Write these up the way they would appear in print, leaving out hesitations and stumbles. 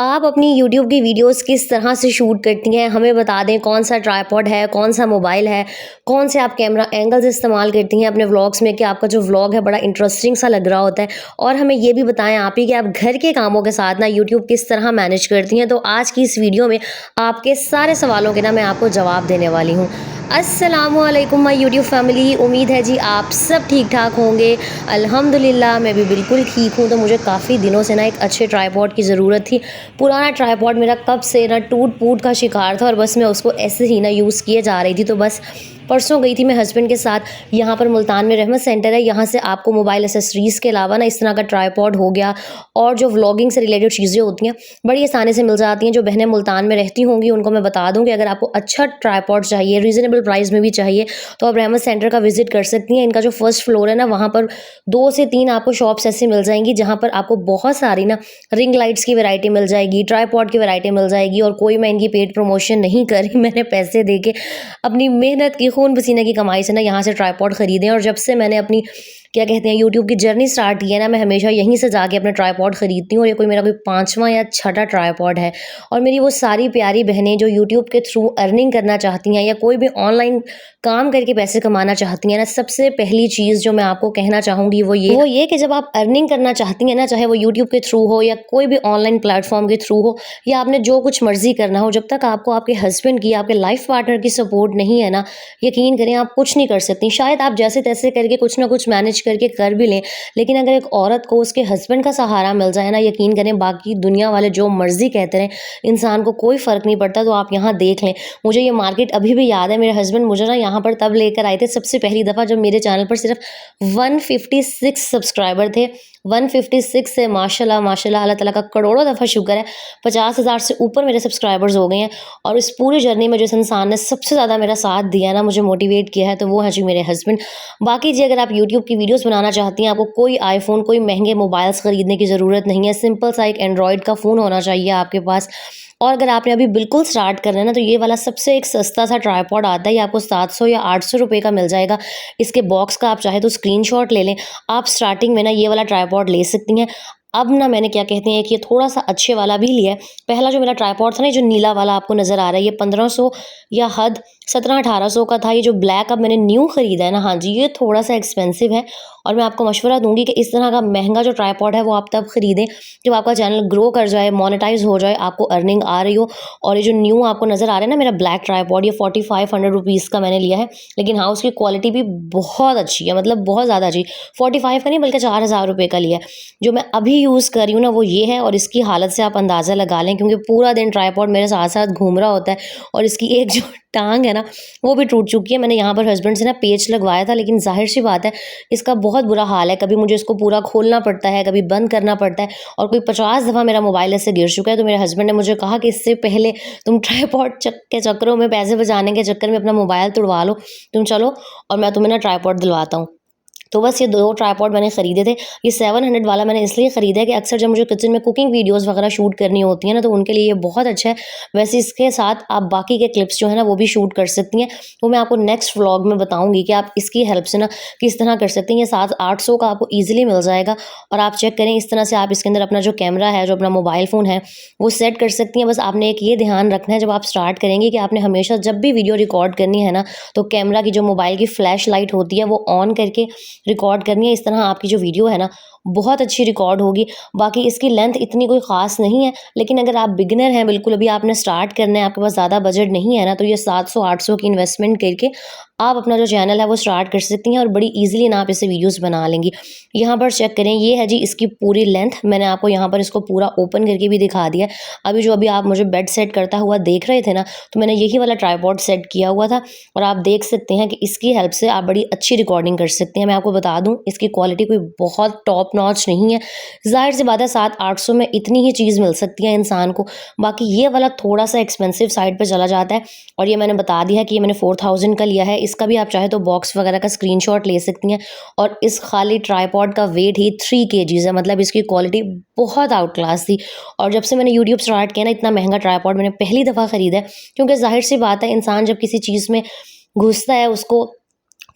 आप अपनी यूट्यूब की वीडियोस किस तरह से शूट करती हैं, हमें बता दें। कौन सा ट्राइपॉड है, कौन सा मोबाइल है, कौन से आप कैमरा एंगल्स इस्तेमाल करती हैं अपने व्लॉग्स में कि आपका जो व्लॉग है बड़ा इंटरेस्टिंग सा लग रहा होता है। और हमें ये भी बताएं आप ही कि आप घर के कामों के साथ ना यूट्यूब किस तरह मैनेज करती हैं। तो आज की इस वीडियो में आपके सारे सवालों के ना मैं आपको जवाब देने वाली हूँ। अस्सलामुअलैकुम माय यूट्यूब फैमिली, उम्मीद है जी आप सब ठीक ठाक होंगे। अल्हम्दुलिल्लाह मैं भी बिल्कुल ठीक हूँ। तो मुझे काफ़ी दिनों से ना एक अच्छे ट्राइपॉड की ज़रूरत थी। पुराना ट्राइपॉड मेरा कब से ना टूट-फूट का शिकार था और बस मैं उसको ऐसे ही ना यूज़ किए जा रही थी। तो बस परसों गई थी मैं हस्बैंड के साथ, यहाँ पर मुल्तान में रहमत सेंटर है, यहाँ से आपको मोबाइल एक्सेसरीज़ के अलावा ना इस तरह का ट्राइपॉड हो गया और जो व्लॉगिंग से रिलेटेड चीज़ें होती हैं बड़ी आसानी से मिल जाती हैं। जो बहनें मुल्तान में रहती होंगी उनको मैं बता दूँ कि अगर आपको अच्छा ट्राइपॉड चाहिए, रीज़नेबल प्राइस में भी चाहिए, तो आप रहमत सेंटर का विज़िट कर सकती हैं। इनका जो फर्स्ट फ्लोर है ना, वहाँ पर 2 से 3 आपको शॉप्स ऐसी मिल जाएँगी जहाँ पर आपको बहुत सारी ना रिंग लाइट्स की वैरायटी मिल जाएगी, ट्राइपॉड की वैरायटी मिल जाएगी। और कोई मैं इनकी पेड प्रमोशन नहीं कर रही, मैंने पैसे दे के अपनी मेहनत की, खून पसीने की कमाई से ना यहाँ से ट्राइपॉड खरीदे। और जब से मैंने अपनी क्या कहते हैं यूट्यूब की जर्नी स्टार्ट की है ना, मैं हमेशा यहीं से जाके अपने ट्राइपॉड खरीदती हूँ। और ये कोई मेरा कोई 5वां या छठा ट्राइपॉड है। और मेरी वो सारी प्यारी बहनें जो यूट्यूब के थ्रू अर्निंग करना चाहती हैं या कोई भी ऑनलाइन काम करके पैसे कमाना चाहती हैं ना, सबसे पहली चीज़ जो मैं आपको कहना चाहूँगी वो ये कि जब आप अर्निंग करना चाहती हैं ना, चाहे वो यूट्यूब के थ्रू हो या कोई भी ऑनलाइन प्लेटफॉर्म के थ्रू हो या आपने जो कुछ मर्जी करना हो, जब तक आपको आपके हस्बैंड की, आपके लाइफ पार्टनर की सपोर्ट नहीं है ना, यकीन करें आप कुछ नहीं कर सकती। शायद आप जैसे तैसे करके कुछ ना कुछ मैनेज करके कर भी लें, लेकिन अगर एक औरत को उसके हस्बैंड का सहारा मिल जाए ना, यकीन करें बाकी दुनिया वाले जो मर्जी कहते रहें, इंसान को कोई फ़र्क नहीं पड़ता। तो आप यहाँ देख लें, मुझे ये मार्केट अभी भी याद है। मेरे हस्बैंड मुझे ना यहाँ पर तब लेकर आए थे सबसे पहली दफ़ा जब मेरे चैनल पर सिर्फ 156 सब्सक्राइबर थे। 156 से माशाल्लाह माशाल्लाह अल्लाह ताला का करोड़ों दफ़ा शुक्र है, 50,000 से ऊपर मेरे सब्सक्राइबर्स हो गए हैं। और इस पूरी जर्नी में जिस इंसान ने सबसे ज़्यादा मेरा साथ दिया ना, मुझे मोटिवेट किया है, तो वो है जी मेरे हस्बैंड। बाकी जी अगर आप यूट्यूब की वीडियोस बनाना चाहती हैं, आपको कोई आईफ़ोन, कोई महंगे मोबाइल्स ख़रीदने की ज़रूरत नहीं है। सिंपल सा एक एंड्रॉयड का फ़ोन होना चाहिए आपके पास। और अगर आपने अभी बिल्कुल स्टार्ट करना है ना, तो ये वाला सबसे एक सस्ता सा ट्राइपॉड आता है, ये आपको 700 या 800 रुपये का मिल जाएगा। इसके बॉक्स का आप चाहे तो स्क्रीनशॉट ले लें। आप स्टार्टिंग में ना ये वाला ट्राइपॉड ले सकती हैं। अब ना मैंने क्या कहते हैं कि ये थोड़ा-सा अच्छे वाला भी लिया है। पहला जो मेरा ट्राइपॉड था ना, ये जो नीला वाला आपको नज़र आ रहा है, ये 1500 या हद 1700-1800 का था। ये जो ब्लैक अब मैंने न्यू खरीदा है ना, हाँ जी, ये थोड़ा-सा एक्सपेंसिव है। और मैं आपको मशवरा दूँगी कि इस तरह का महँगा जो ट्राइपॉड है वो आप तब खरीदें जब आपका चैनल ग्रो कर जाए, मोनेटाइज़ हो जाए, आपको अर्निंग आ रही हो। और ये जो न्यू आपको नज़र आ रहा है ना मेरा ब्लैक ट्राइपॉड, ये 4500 रुपीज़ का मैंने लिया है। लेकिन हाँ, उसकी क्वालिटी भी बहुत अच्छी है, मतलब बहुत ज़्यादा अच्छी। 45 का नहीं बल्कि 4000 रुपये का लिया है। जो मैं अभी यूज़ कर रही हूँ ना वो ये है। और इसकी हालत से आप अंदाज़ा लगा लें, क्योंकि पूरा दिन ट्राइपॉड मेरे साथ-साथ घूम रहा होता है। और इसकी एक जो टाँग है ना, वो भी टूट चुकी है। मैंने यहाँ पर हस्बैंड से ना पेच लगवाया था, लेकिन ज़ाहिर-सी बात है इसका बहुत बुरा हाल है। कभी मुझे इसको पूरा खोलना पड़ता है, कभी बंद करना पड़ता है। और कोई 50 दफ़ा मेरा मोबाइल ऐसे गिर चुका है। तो मेरे हस्बैंड ने मुझे कहा कि इससे पहले तुम ट्राइपॉड के चक्करों में, पैसे बचाने के चक्कर में अपना मोबाइल तुड़वा लो, तुम चलो और मैं तुम्हें ना ट्राइपॉड दिलवाता हूँ। तो बस ये 2 ट्राइपॉड मैंने खरीदे थे। ये 700 वाला मैंने इसलिए ख़रीदा है कि अक्सर जब मुझे किचन में कुकिंग वीडियोज़ वगैरह शूट करनी होती हैं ना, तो उनके लिए ये बहुत अच्छा है। वैसे इसके साथ आप बाकी के क्लिप्स जो है ना वो भी शूट कर सकती हैं। वो मैं आपको नेक्स्ट व्लॉग में बताऊँगी कि आप इसकी हेल्प से ना किस तरह कर सकती हैं। ये 700-800 का आपको ईज़िली मिल जाएगा। और आप चेक करें, इस तरह से आप इसके अंदर अपना जो कैमरा है, जो अपना मोबाइल फ़ोन है, वो सेट कर सकती हैं। बस आपने एक ये ध्यान रखना है जब आप स्टार्ट करेंगी कि आपने हमेशा जब भी वीडियो रिकॉर्ड करनी है ना, तो कैमरा की जो मोबाइल की फ्लैश लाइट होती है वो ऑन करके रिकॉर्ड करनी है। इस तरह आपकी जो वीडियो है ना बहुत अच्छी रिकॉर्ड होगी। बाकी इसकी लेंथ इतनी कोई ख़ास नहीं है, लेकिन अगर आप बिगिनर हैं, बिल्कुल अभी आपने स्टार्ट करना है, आपके पास ज़्यादा बजट नहीं है ना, तो ये 700-800 की इन्वेस्टमेंट करके आप अपना जो चैनल है वो स्टार्ट कर सकती हैं और बड़ी ईज़िली ना आप इससे वीडियोज़ बना लेंगी। यहाँ पर चेक करें, ये है जी इसकी पूरी लेंथ। मैंने आपको यहाँ पर इसको पूरा ओपन करके भी दिखा दिया है। अभी आप मुझे बेड सेट करता हुआ देख रहे थे ना, तो मैंने यही वाला ट्राइपॉड सेट किया हुआ था। और आप देख सकते हैं कि इसकी हेल्प से आप बड़ी अच्छी रिकॉर्डिंग कर सकते हैं। मैं आपको बता दूँ, इसकी क्वालिटी कोई बहुत टॉप नॉच नहीं है। ज़ाहिर सी बात है 700-800 में इतनी ही चीज़ मिल सकती है इंसान को। बाकी ये वाला थोड़ा-सा एक्सपेंसिव साइड पे चला जाता है। और ये मैंने बता दिया कि ये मैंने 4000 का लिया है। इसका भी आप चाहे तो बॉक्स वगैरह का स्क्रीनशॉट ले सकती हैं। और इस खाली ट्राइपॉड का वेट ही 3 केजीज़ है, मतलब इसकी क्वालिटी बहुत आउट क्लास थी। और जब से मैंने यूट्यूब स्टार्ट किया ना, इतना महंगा ट्राइपॉड मैंने पहली दफ़ा ख़रीदा है। क्योंकि ज़ाहिर सी बात है इंसान जब किसी चीज़ में घुसता है, उसको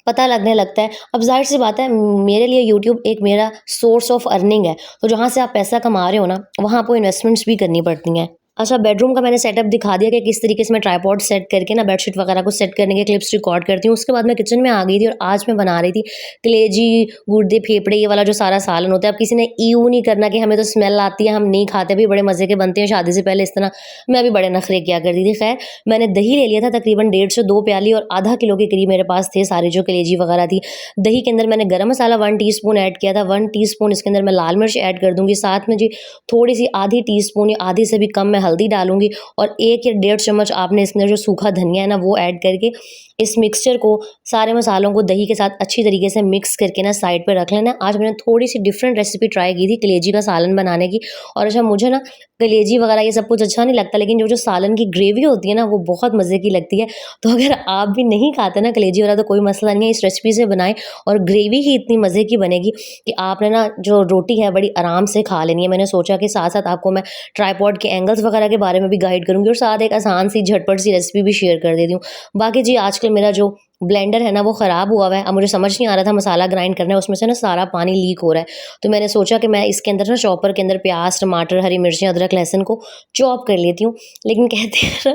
पता लगने लगता है। अब ज़ाहिर-सी बात है मेरे लिए यूट्यूब एक मेरा सोर्स ऑफ अर्निंग है, तो जहाँ से आप पैसा कमा रहे हो ना, वहाँ आपको इन्वेस्टमेंट्स भी करनी पड़ती हैं। अच्छा, बेडरूम का मैंने सेटअप दिखा दिया कि किस तरीके से मैं ट्राइपॉड सेट करके ना बेडशीट वगैरह को सेट करने के क्लिप्स रिकॉर्ड करती हूँ। उसके बाद मैं किचन में आ गई थी और आज मैं बना रही थी कलेजी, गुर्दे, फेफड़े, ये वाला जो सारा सालन होता है। अब किसी ने ईऊ नहीं करना कि हमें तो स्मेल आती है, हम नहीं खाते, भी बड़े मज़े के बनते हैं शादी से पहले इस तरह। मैं भी बड़े नखरे किया करती थी। खैर, मैंने दही ले लिया था तकरीबन 1.5 से 2 प्याली और आधा किलो के करीब मेरे पास थे सारी जो कलेजी वगैरह थी। दही के अंदर मैंने गरम मसाला 1 टीस्पून ऐड किया था, 1 टीस्पून इसके अंदर मैं लाल मिर्च ऐड कर दूँगी, साथ में जी थोड़ी-सी आधी टीस्पून या आधी से भी कम मैं हल्दी डालूँगी और 1 या 1.5 चम्मच आपने इसके अंदर जो सूखा धनिया है ना वो ऐड करके इस मिक्सचर को, सारे मसालों को दही के साथ अच्छी तरीके से मिक्स करके ना साइड पे रख लेना है। आज मैंने थोड़ी-सी डिफरेंट रेसिपी ट्राई की थी कलेजी का सालन बनाने की। और अच्छा, मुझे ना कलेजी वगैरह ये सब कुछ अच्छा नहीं लगता, लेकिन जो सालन की ग्रेवी होती है ना वो बहुत मज़े की लगती है। तो अगर आप भी नहीं खाते ना कलेजी वाला तो कोई मसला नहीं है, इस रेसिपी से बनाएँ और ग्रेवी ही इतनी मज़े की बनेगी कि आपने ना जो रोटी है बड़ी आराम से खा लेनी है। मैंने सोचा कि साथ-साथ आपको मैं ट्राइपॉड के एंगल्स वगैरह के बारे में भी गाइड करूँगी और साथ एक आसान सी झटपट सी रेसिपी भी शेयर कर देती हूँ। बाकी जी, आजकल मेरा जो ब्लेंडर है ना वो ख़राब हुआ हुआ है। अब मुझे समझ नहीं आ रहा था मसाला ग्राइंड करना है, उसमें से ना सारा पानी लीक हो रहा है। तो मैंने सोचा कि मैं इसके अंदर ना चॉपर के अंदर प्याज़, टमाटर, हरी मिर्चें, अदरक, लहसुन को चॉप कर लेती हूँ। लेकिन कहते हैं ना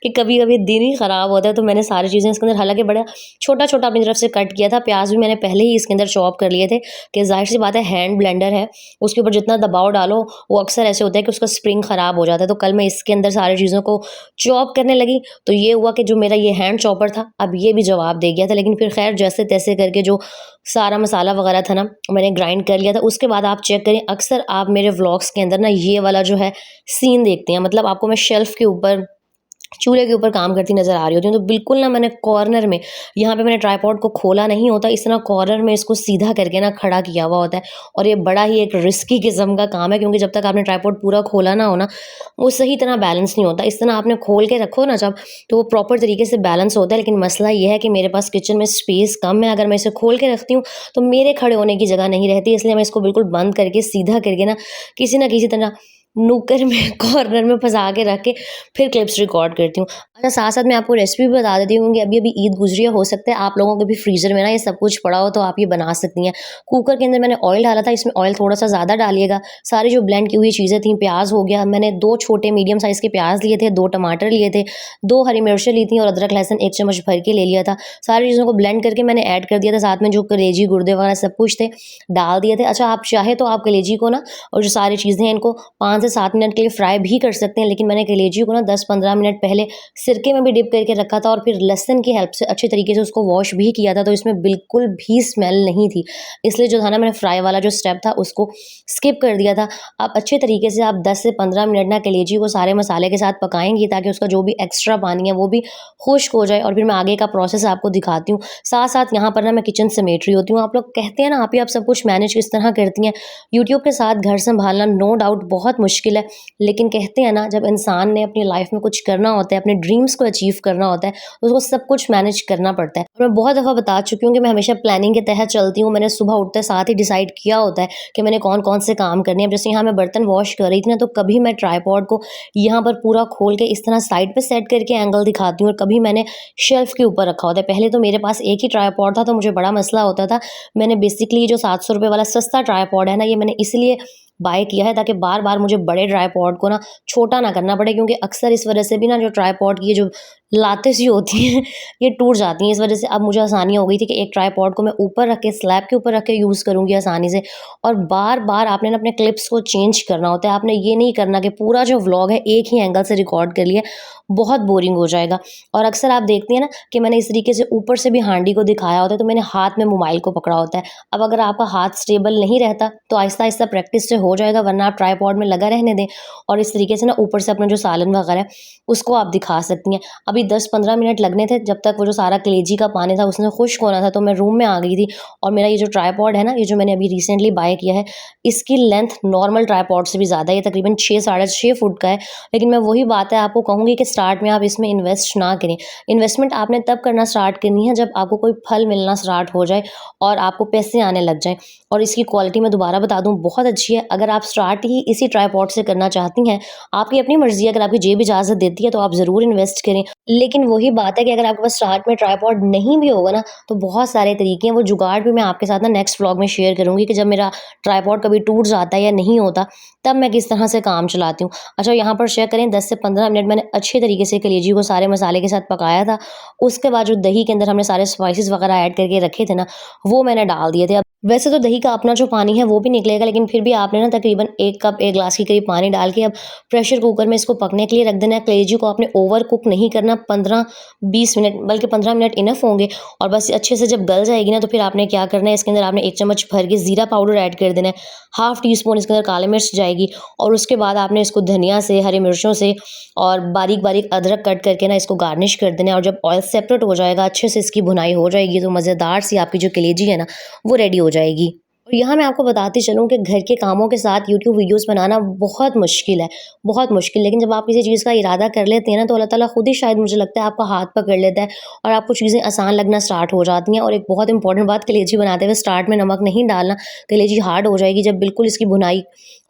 कि कभी-कभी दिन ही ख़राब होता है, तो मैंने सारी चीज़ें इसके अंदर हालाँकि बड़ा छोटा-छोटा अपनी तरफ से कट किया था। प्याज़ भी मैंने पहले ही इसके अंदर चॉप कर लिए थे कि ज़ाहिर-सी बात है हैंड ब्लेंडर है, उसके ऊपर जितना दबाव डालो वो अक्सर ऐसे होता है कि उसका स्प्रिंग ख़राब हो जाता है। तो कल मैं इसके अंदर सारी चीज़ों को चॉप करने लगी, तो ये हुआ कि जो मेरा ये हैंड चॉपर था अब ये भी जवाब दे गया था। लेकिन फिर खैर जैसे-तैसे करके जो सारा मसाला वगैरह था ना मैंने ग्राइंड कर लिया था। उसके बाद आप चेक करें, अक्सर आप मेरे व्लॉग्स के अंदर ना ये वाला जो है सीन देखते हैं, मतलब आपको मैं शेल्फ़ के ऊपर, चूल्हे के ऊपर काम करती नज़र आ रही होती हूँ। तो बिल्कुल ना मैंने कॉर्नर में, यहाँ पे मैंने ट्राइपॉड को खोला नहीं होता, इस तरह कॉर्नर में इसको सीधा करके ना खड़ा किया हुआ होता है। और ये बड़ा ही एक रिस्की किस्म का काम है, क्योंकि जब तक आपने ट्राइपॉड पूरा खोला ना हो ना, वो सही तरह बैलेंस नहीं होता। इस तरह आपने खोल के रखो ना जब, तो वो प्रॉपर तरीके से बैलेंस होता है। लेकिन मसला ये है कि मेरे पास किचन में स्पेस कम है, अगर मैं इसे खोल के रखती हूँ तो मेरे खड़े होने की जगह नहीं रहती, इसलिए मैं इसको बिल्कुल बंद करके सीधा करके ना किसी तरह नुक्कड़ में कॉर्नर में फँसा के रख के फिर क्लिप्स रिकॉर्ड करती हूँ। अच्छा, साथ-साथ मैं आपको रेसिपी भी बता देती हूँ, क्योंकि अभी-अभी ईद गुज़री है, हो सकता है आप लोगों के भी फ्रीज़र में ना ये सब कुछ पड़ा हो तो आप ये बना सकती हैं। कुकर के अंदर मैंने ऑयल डाला था, इसमें ऑयल थोड़ा-सा ज़्यादा डालिएगा। सारी जो ब्लेंड की हुई चीज़ें थी, प्याज़ हो गया, मैंने 2 छोटे मीडियम साइज़ के प्याज़ लिए थे, 2 टमाटर लिए थे, 2 हरी मिर्चें ली थी और अदरक लहसुन 1 चम्मच भर के ले लिया था। सारी चीज़ों को ब्लेंड करके मैंने ऐड कर दिया था, साथ में जो कलेजी, गुर्दे वगैरह सब कुछ थे, डाल दिए थे। अच्छा, आप चाहे तो आप कलेजी को ना और जो सारी चीज़ें हैं इनको 5 से 7 मिनट के लिए फ्राई भी कर सकते हैं, लेकिन मैंने कलेजी को ना 10-15 मिनट पहले सिरके में भी डिप करके रखा था और फिर लहसुन की हेल्प से अच्छे तरीके से उसको वॉश भी किया था, तो इसमें बिल्कुल भी स्मेल नहीं थी। इसलिए जो था ना मैंने फ्राई वाला जो स्टेप था उसको स्किप कर दिया था। आप अच्छे तरीके से आप 10 से 15 मिनट ना कलेजी को सारे मसाले के साथ पकाएँगी, ताकि उसका जो भी एक्स्ट्रा पानी है वो भी खुश्क हो जाए, और फिर मैं आगे का प्रोसेस आपको दिखाती हूँ। साथ-साथ यहाँ पर ना मैं किचन समेट रही होती हूँ। आप लोग कहते हैं ना आप ही आप सब कुछ मैनेज किस तरह करती हैं। यूट्यूब के साथ घर सँभालना नो डाउट बहुत मुश्किल है, लेकिन कहते हैं ना जब इंसान ने अपनी लाइफ में कुछ करना होता है, अपने ड्रीम्स को अचीव करना होता है, तो उसको सब कुछ मैनेज करना पड़ता है। और मैं बहुत दफ़ा बता चुकी हूँ कि मैं हमेशा प्लानिंग के तहत चलती हूँ। मैंने सुबह उठते साथ ही डिसाइड किया होता है कि मैंने कौन-कौन से काम करने हैं। जैसे यहाँ मैं बर्तन वॉश कर रही थी ना, तो कभी मैं ट्राइपॉड को यहाँ पर पूरा खोल के इस तरह साइड पे सेट करके एंगल दिखाती हूँ, और कभी मैंने शेल्फ के ऊपर रखा होता है। पहले तो मेरे पास एक ही ट्राइपॉड था, तो मुझे बड़ा मसला होता था। मैंने बेसिकली जो 700 रुपये वाला सस्ता ट्राइपॉड है ना, ये मैंने इसलिए बाय किया है ताकि बार-बार मुझे बड़े ट्राइपॉड को ना छोटा ना करना पड़े, क्योंकि अक्सर इस वजह से भी ना जो ट्राइपॉड की ये जो लातें सी होती हैं ये टूट जाती हैं। इस वजह से अब मुझे आसानी हो गई थी कि एक ट्राइपॉड को मैं ऊपर रख के, स्लैब के ऊपर रख के यूज़ करूँगी आसानी से। और बार-बार आपने ना अपने क्लिप्स को चेंज करना होता है। आपने ये नहीं करना कि पूरा जो व्लॉग है एक ही एंगल से रिकॉर्ड कर लिया, बहुत बोरिंग हो जाएगा। और अक्सर आप देखती हैं ना कि मैंने इस तरीके से ऊपर से भी हांडी को दिखाया होता है, तो मैंने हाथ में मोबाइल को पकड़ा होता है। अब अगर आपका हाथ स्टेबल नहीं रहता तो आहिस्ता-आहिस्ता प्रैक्टिस से हो जाएगा, वरना आप ट्राइपॉड में लगा रहने दें और इस तरीके से ना ऊपर से अपना जो सालन वगैरह है उसको आप दिखा सकती हैं। अभी 10-15 मिनट लगने थे, जब तक वो जो सारा कलेजी का पानी था उसने खुश्क होना था, तो मैं रूम में आ गई थी। और मेरा ये जो ट्राइपॉड है ना, ये जो मैंने अभी रिसेंटली बाय किया है, इसकी लेंथ नॉर्मल ट्राइपॉड से भी ज़्यादा है, ये तकरीबन 6 साढ़े 6 फुट का है। लेकिन मैं वही बात है आपको कहूँगी कि स्टार्ट में आप इसमें इन्वेस्ट ना करें। इन्वेस्टमेंट आपने तब करना स्टार्ट करनी है जब आपको कोई फल मिलना स्टार्ट हो जाए और आपको पैसे आने लग जाएँ। और इसकी क्वालिटी मैं दोबारा बता दूँ बहुत अच्छी है। अगर आप स्टार्ट ही इसी ट्राइपॉड से करना चाहती हैं, आपकी अपनी मर्ज़ी है, अगर आपकी जेब इजाज़त देती है तो आप ज़रूर इन्वेस्ट करें। लेकिन वही बात है कि अगर आपके पास स्टार्ट में ट्राइपॉड नहीं भी होगा ना, तो बहुत सारे तरीके हैं, वो जुगाड़ भी मैं आपके साथ ना नेक्स्ट व्लॉग में शेयर करूँगी कि जब मेरा ट्राइपॉड कभी टूट जाता है या नहीं होता, तब मैं किस तरह से काम चलाती हूँ। अच्छा, यहाँ पर चेक करें 10 से 15 मिनट मैंने अच्छे तरीके से कलेजी को सारे मसाले के साथ पकाया था। उसके बाद जो दही के अंदर हमने सारे स्पाइसेस वगैरह ऐड करके रखे थे ना, वो मैंने डाल दिए थे। अब वैसे तो दही का अपना जो पानी है वो भी निकलेगा, लेकिन फिर भी आपने ना तकरीबन 1 कप 1 ग्लास के करीब पानी डाल के अब प्रेशर कुकर में इसको पकने के लिए रख देना है। कलेजी को आपने ओवर कुक नहीं करना, 15-20 मिनट, बल्कि 15 मिनट इनफ होंगे। और बस अच्छे से जब गल जाएगी ना, तो फिर आपने क्या करना है, इसके अंदर आपने 1 चम्मच भर के ज़ीरा पाउडर ऐड कर देना है, हाफ़ टी स्पून इसके अंदर काली मिर्च जाएगी, और उसके बाद आपने इसको धनिया से, हरी मिर्चों से और बारीक-बारीक अदरक कट करके ना इसको गार्निश कर देना है। और जब ऑयल सेपरेट हो जाएगा, अच्छे से इसकी भुनाई हो जाएगी, तो मज़ेदार सी आपकी जो कलेजी है ना, वो रेडी हो जाएगी। और यहाँ मैं आपको बताती चलूँ कि घर के कामों के साथ यूट्यूब वीडियोज़ बनाना बहुत मुश्किल है, बहुत मुश्किल। लेकिन जब आप किसी चीज़ का इरादा कर लेते हैं ना, तो अल्लाह ताला खुद ही शायद मुझे लगता है आपका हाथ पकड़ लेता है और आपको चीज़ें आसान लगना स्टार्ट हो जाती हैं। और एक बहुत इंपॉर्टेंट बात, कलेजी बनाते हुए स्टार्ट में नमक नहीं डालना, कलेजी हार्ड हो जाएगी। जब बिल्कुल इसकी भुनाई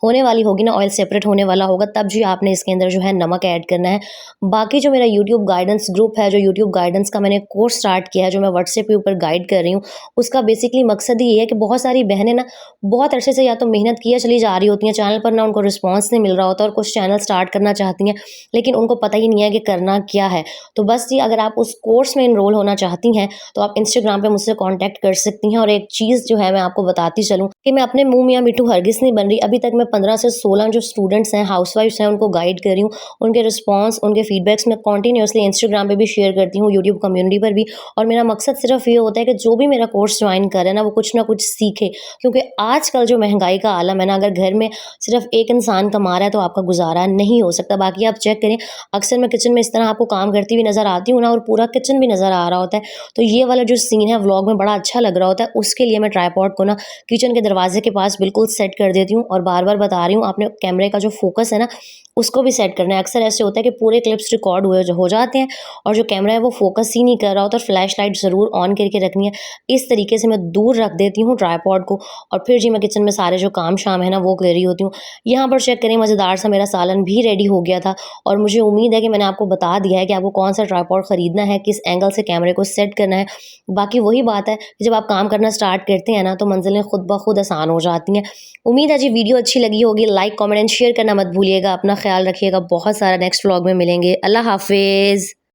होने वाली होगी ना, ऑयल सेपरेट होने वाला होगा, तब जी आपने इसके अंदर जो है नमक ऐड करना है। बाकी जो मेरा यूट्यूब गाइडेंस ग्रुप है, जो यूट्यूब गाइडेंस का मैंने कोर्स स्टार्ट किया है, जो मैं व्हाट्सएप के ऊपर गाइड कर रही हूँ, उसका बेसिकली मकसद ही ये है कि बहुत सारी बहनें ना बहुत अरसे से या तो मेहनत किए चली जा रही होती हैं, चैनल पर ना उनको रिस्पॉन्स नहीं मिल रहा होता, और कुछ चैनल स्टार्ट करना चाहती हैं, लेकिन उनको पता ही नहीं है कि करना क्या है। तो बस जी, अगर आप उस कोर्स में इनरोल होना चाहती हैं, तो आप इंस्टाग्राम पे मुझसे कॉन्टैक्ट कर सकती हैं। और एक चीज़ जो है मैं आपको बताती चलूँ कि मैं अपने मुँह मियाँ मिट्ठू हरगिज़ नहीं बन रही। अभी तक मैं 15 से 16 जो स्टूडेंट्स हैं, हाउसवाइफ्स हैं, उनको गाइड कर रही हूँ। उनके रिस्पॉन्स, उनके फीडबैक्स मैं कंटिन्यूअसली इंस्टाग्राम पे भी शेयर करती हूँ, यूट्यूब कम्युनिटी पर भी। और मेरा मकसद सिर्फ ये होता है कि जो भी मेरा कोर्स ज्वाइन करे ना, वो कुछ ना कुछ सीखे, क्योंकि आजकल जो महंगाई का आलम है ना, अगर घर में सिर्फ एक इंसान कमा रहा है तो आपका गुजारा नहीं हो सकता। बाकी आप चेक करें, अक्सर मैं किचन में इस तरह आपको काम करती हुई नज़र आती हूँ ना, और पूरा किचन भी नज़र आ रहा होता है। तो ये वाला जो सीन है व्लॉग में बड़ा अच्छा लग रहा होता है, उसके लिए मैं ट्राइपॉड को ना किचन के दरवाजे के पास बिल्कुल सेट कर देती हूँ। और बार बार बता रही हूँ, आपने कैमरे का जो फोकस है ना, उसको भी सेट करना है। अक्सर ऐसे होता है कि पूरे क्लिप्स रिकॉर्ड हुए हो जाते हैं, और जो कैमरा है वो फोकस ही नहीं कर रहा होता, और फ्लैश लाइट ज़रूर ऑन करके रखनी है। इस तरीके से मैं दूर रख देती हूँ ट्राइपॉड को, और फिर जी मैं किचन में सारे जो काम शाम है ना, वो कर रही होती हूँ। यहाँ पर चेक करें, मज़ेदार सा मेरा सालन भी रेडी हो गया था। और मुझे उम्मीद है कि मैंने आपको बता दिया है कि आपको कौन सा ट्राइपॉड ख़रीदना है, किस एंगल से कैमरे को सेट करना है। बाकी वही बात है कि जब आप काम करना स्टार्ट करते हैं ना, तो मंजिलें खुद ब खुद आसान हो जाती हैं। उम्मीद है जी वीडियो अच्छी लगी होगी। लाइक, कमेंट एंड शेयर करना मत भूलिएगा। अपना ख्याल रखिएगा। बहुत सारा नेक्स्ट व्लॉग में मिलेंगे। अल्लाह हाफ़िज़।